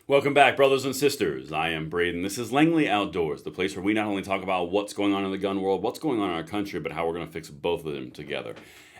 Welcome back, brothers and sisters. I am Braden. This is Langley Outdoors, the place where we not only talk about what's going on in the gun world, what's going on in our country, but how we're going to fix both of them together.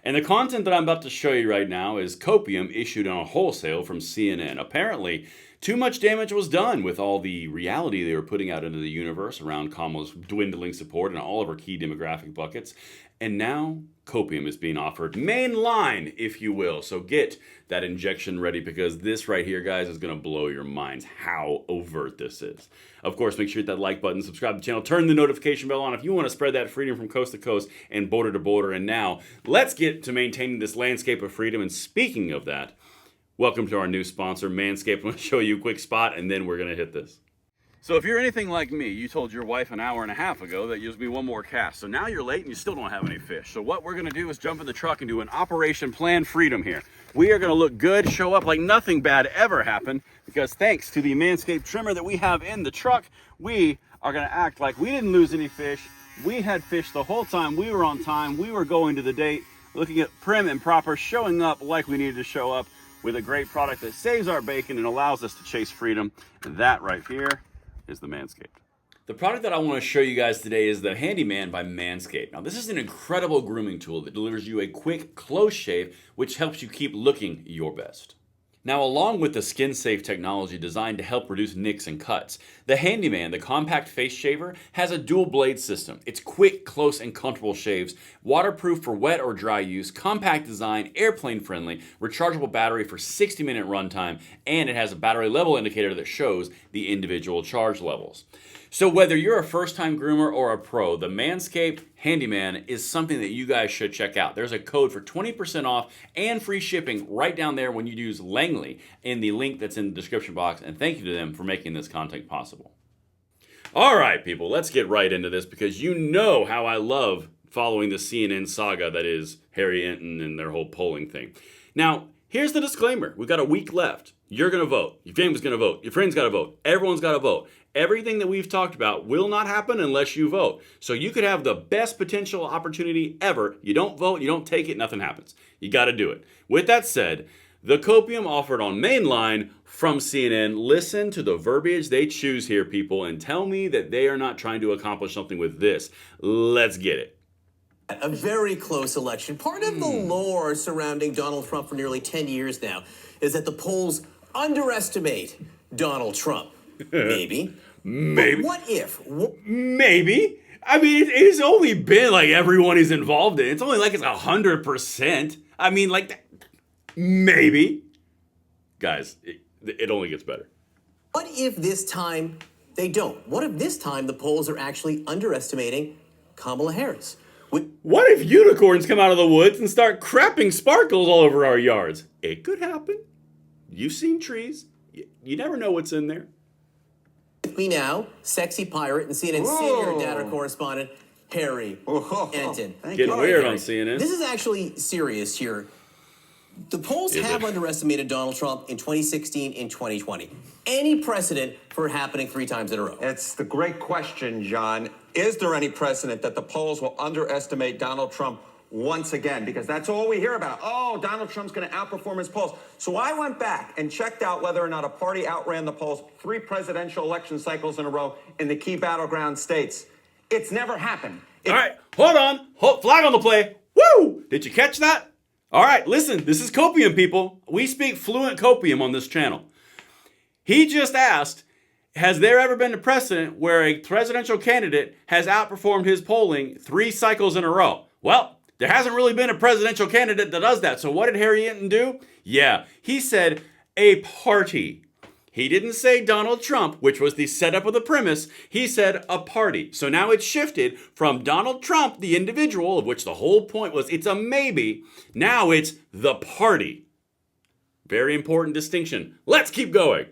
And the content that I'm about to show you right now is Hopium issued on a wholesale from CNN. Apparently, too much damage was done with all the reality they were putting out into the universe around Kamala's dwindling support and all of her key demographic buckets. And now, Hopium is being offered mainline, if you will. So get that injection ready, because this right here, guys, is going to blow your minds how overt this is. Of course, make sure you hit that like button, subscribe to the channel, turn the notification bell on if you want to spread that freedom from coast to coast and border to border. And now, let's get to maintaining this landscape of freedom. And speaking of that, welcome to our new sponsor, Manscaped. I'm going to show you a quick spot, and then we're going to hit this. So if you're anything like me, you told your wife an hour and a half ago that you'll be one more cast. So now you're late and you still don't have any fish. So what we're going to do is jump in the truck and do an Operation Plan Freedom here. We are going to look good, show up like nothing bad ever happened, because thanks to the Manscaped trimmer that we have in the truck, we are going to act like we didn't lose any fish. We had fish the whole time. We were on time. We were going to the date, looking at prim and proper, showing up like we needed to show up with a great product that saves our bacon and allows us to chase freedom. And that right here is the Manscaped. The product that I want to show you guys today is the Handyman by Manscaped. Now, this is an incredible grooming tool that delivers you a quick, close shave, which helps you keep looking your best. Now, along with the skin-safe technology designed to help reduce nicks and cuts, the Handyman, the compact face shaver, has a dual blade system. It's quick, close, and comfortable shaves, waterproof for wet or dry use, compact design, airplane friendly, rechargeable battery for 60-minute runtime, and it has a battery level indicator that shows the individual charge levels. So whether you're a first-time groomer or a pro, the Manscaped Handyman is something that you guys should check out. There's a code for 20% off and free shipping right down there when you use Langley in the link that's in the description box, and thank you to them for making this content possible. All right, people, let's get right into this, because you know how I love following the CNN saga that is Harry Enton and their whole polling thing. Now, here's the disclaimer. We've got a week left. You're going to vote. Your family's going to vote. Your friends got to vote. Everyone's got to vote. Everything that we've talked about will not happen unless you vote. So you could have the best potential opportunity ever. You don't vote, you don't take it, nothing happens. You got to do it. With that said, the Hopium offered on Mainline from CNN. Listen to the verbiage they choose here, people, and tell me that they are not trying to accomplish something with this. Let's get it. A very close election. Part of the lore surrounding Donald Trump for nearly 10 years now is that the polls underestimate Donald Trump. Maybe. Maybe. But what if? Maybe. I mean, it's only been like everyone he's involved in. It's only like it's 100%. I mean, like, maybe. Guys, it only gets better. What if this time they don't? What if this time the polls are actually underestimating Kamala Harris? What if unicorns come out of the woods and start crapping sparkles all over our yards? It could happen. You've seen trees. You never know what's in there. With me now, sexy pirate and CNN senior data correspondent, Harry Enton. Getting weird on CNN. This is actually serious here. The polls have underestimated Donald Trump in 2016 and 2020. Any precedent for it happening 3 times in a row? It's the great question, John. Is there any precedent that the polls will underestimate Donald Trump once again? Because that's all we hear about. Oh, Donald Trump's going to outperform his polls. So I went back and checked out whether or not a party outran the polls 3 presidential election cycles in a row in the key battleground states. It's never happened. All right, hold on. Flag on the play. Woo! Did you catch that? All right, listen, this is Hopium, people. We speak fluent Hopium on this channel. He just asked, has there ever been a precedent where a presidential candidate has outperformed his polling 3 cycles in a row? Well, there hasn't really been a presidential candidate that does that. So what did Harry Enton do? Yeah, he said a party. He didn't say Donald Trump, which was the setup of the premise. He said a party. So now it's shifted from Donald Trump, the individual, of which the whole point was it's a maybe. Now it's the party. Very important distinction. Let's keep going.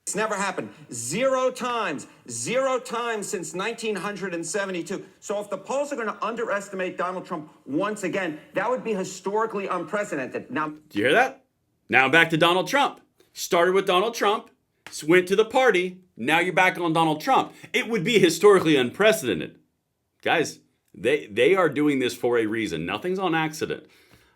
It's never happened. 0 times. 0 times since 1972. So if the polls are going to underestimate Donald Trump once again, that would be historically unprecedented. Now, do you hear that? Now back to Donald Trump. Started with Donald Trump, went to the party, now you're back on Donald Trump. It would be historically unprecedented. Guys, they are doing this for a reason. Nothing's on accident.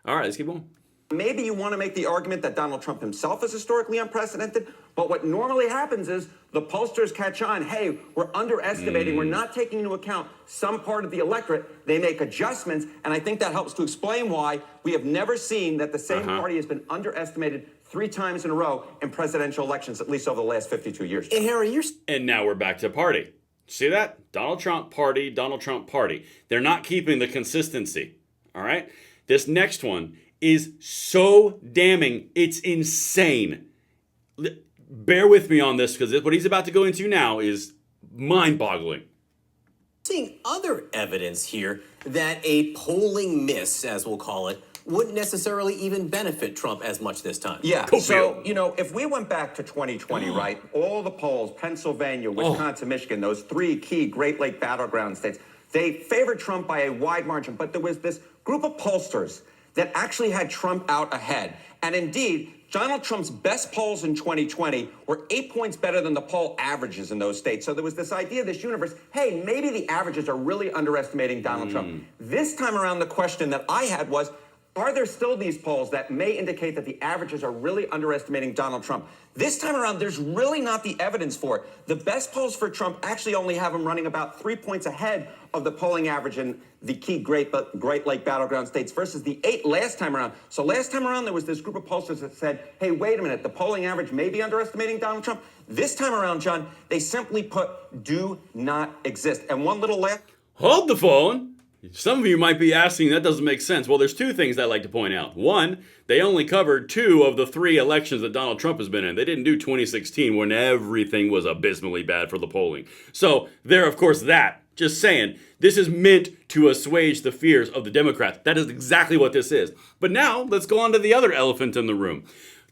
All right, let's keep going. Maybe you want to make the argument that Donald Trump himself is historically unprecedented, but what normally happens is the pollsters catch on, hey, we're underestimating, we're not taking into account some part of the electorate. They make adjustments, and I think that helps to explain why we have never seen that the same party has been underestimated 3 times in a row in presidential elections, at least over the last 52 years. Hey, Harry, And now we're back to party. See that? Donald Trump party, Donald Trump party. They're not keeping the consistency. All right? This next one is so damning, it's insane. Bear with me on this, because what he's about to go into now is mind-boggling. seeing other evidence here that a polling miss, as we'll call it, wouldn't necessarily even benefit Trump as much this time. Yeah, so, if we went back to 2020, right, all the polls, Pennsylvania, Wisconsin, Michigan, those 3 key Great Lake battleground states, they favored Trump by a wide margin, but there was this group of pollsters that actually had Trump out ahead. And indeed, Donald Trump's best polls in 2020 were 8 points better than the poll averages in those states. So there was this idea, this universe, hey, maybe the averages are really underestimating Donald Trump. This time around, the question that I had was, are there still these polls that may indicate that the averages are really underestimating Donald Trump? This time around, there's really not the evidence for it. The best polls for Trump actually only have him running about 3 points ahead of the polling average in the key Great Lake battleground states versus the 8 last time around. So last time around, there was this group of pollsters that said, hey, wait a minute, the polling average may be underestimating Donald Trump. This time around, John, they simply put, do not exist. And one little last... Hold the phone. Some of you might be asking, that doesn't make sense. Well, there's 2 things I'd like to point out. One, they only covered 2 of the 3 elections that Donald Trump has been in. They didn't do 2016 when everything was abysmally bad for the polling. So there, of course, that. Just saying, this is meant to assuage the fears of the Democrats. That is exactly what this is. But now, let's go on to the other elephant in the room.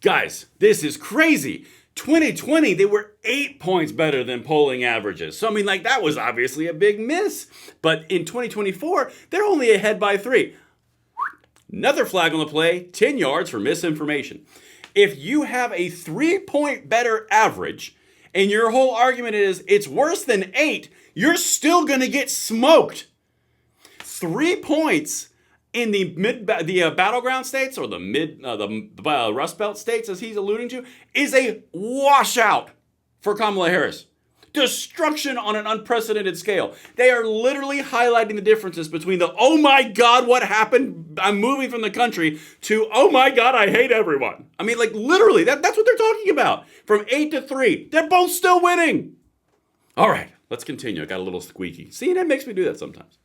Guys, this is crazy. 2020, they were 8 points better than polling averages. So, that was obviously a big miss. But in 2024, they're only ahead by 3. Another flag on the play, 10 yards for misinformation. If you have a 3-point better average, and your whole argument is it's worse than 8, you're still going to get smoked. 3 points in the battleground states, or the Rust Belt states, as he's alluding to, is a washout for Kamala Harris. Destruction on an unprecedented scale. They are literally highlighting the differences between the, oh my God, what happened? I'm moving from the country, to, oh my God, I hate everyone. Literally, that's what they're talking about. From 8 to 3, they're both still winning. All right, let's continue. I got a little squeaky. CNN makes me do that sometimes.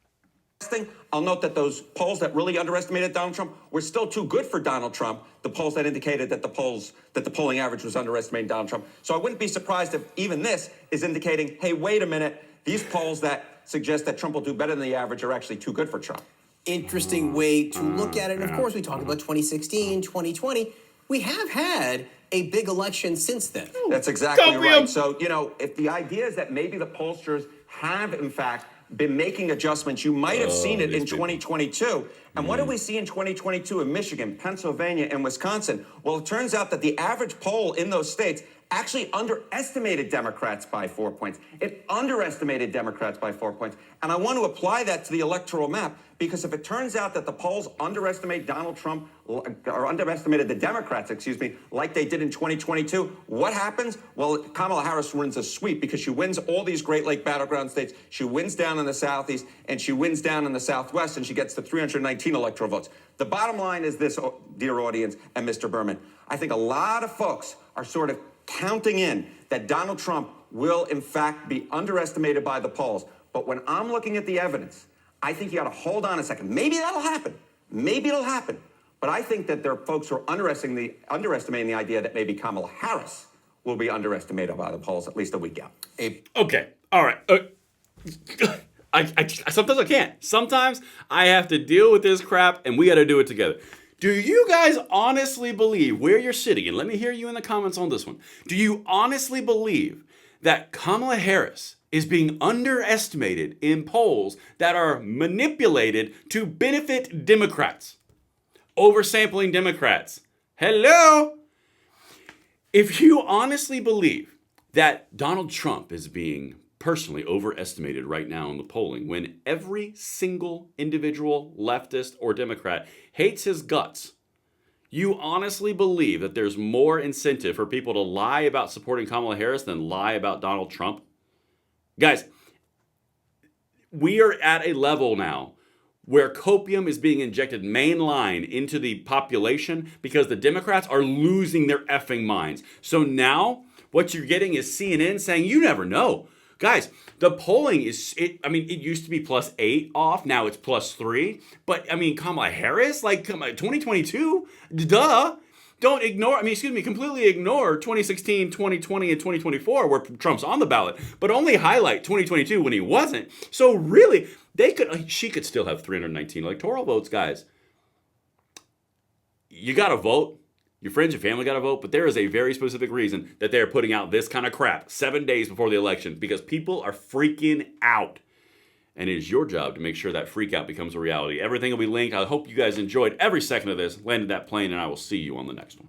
Thing, I'll note that those polls that really underestimated Donald Trump were still too good for Donald Trump. The polls that indicated that the polling average was underestimating Donald Trump. So I wouldn't be surprised if even this is indicating, hey, wait a minute, these polls that suggest that Trump will do better than the average are actually too good for Trump. Interesting way to look at it. And of course, we talked about 2016, 2020. We have had a big election since then. That's exactly right. So, if the idea is that maybe the pollsters have, in fact, been making adjustments, you might have seen it in 2022. And what did we see in 2022 in Michigan, Pennsylvania, and Wisconsin? Well, it turns out that the average poll in those states actually underestimated Democrats by 4 points. It underestimated Democrats by 4 points. And I want to apply that to the electoral map, because if it turns out that the polls underestimate Donald Trump, or underestimated the Democrats, like they did in 2022, what happens? Well, Kamala Harris wins a sweep because she wins all these Great Lake battleground states. She wins down in the Southeast, and she wins down in the Southwest, and she gets the 319 electoral votes. The bottom line is this, dear audience and Mr. Berman. I think a lot of folks are sort of counting in that Donald Trump will, in fact, be underestimated by the polls. But when I'm looking at the evidence, I think you got to hold on a second. Maybe that'll happen. Maybe it'll happen. But I think that there are folks who are underestimating the idea that maybe Kamala Harris will be underestimated by the polls at least a week out. Okay. All right. Sometimes I can't. Sometimes I have to deal with this crap, and we got to do it together. Do you guys honestly believe, where you're sitting, and let me hear you in the comments on this one, do you honestly believe that Kamala Harris is being underestimated in polls that are manipulated to benefit Democrats? Oversampling Democrats. Hello? If you honestly believe that Donald Trump is being personally overestimated right now in the polling, when every single individual leftist or Democrat hates his guts, You honestly believe that there's more incentive for people to lie about supporting Kamala Harris than lie about Donald Trump? Guys, we are at a level now where copium is being injected mainline into the population because the Democrats are losing their effing minds. So now what you're getting is CNN saying, you never know. Guys, the polling is, it used to be +8 off. Now it's +3. But, Kamala Harris, 2022? Duh. Don't ignore, completely ignore 2016, 2020, and 2024 where Trump's on the ballot, but only highlight 2022 when he wasn't. So really, she could still have 319 electoral votes, guys. You got to vote. Your friends, your family got to vote, but there is a very specific reason that they're putting out this kind of crap 7 days before the election, because people are freaking out. And it is your job to make sure that freak out becomes a reality. Everything will be linked. I hope you guys enjoyed every second of this, landed that plane, and I will see you on the next one.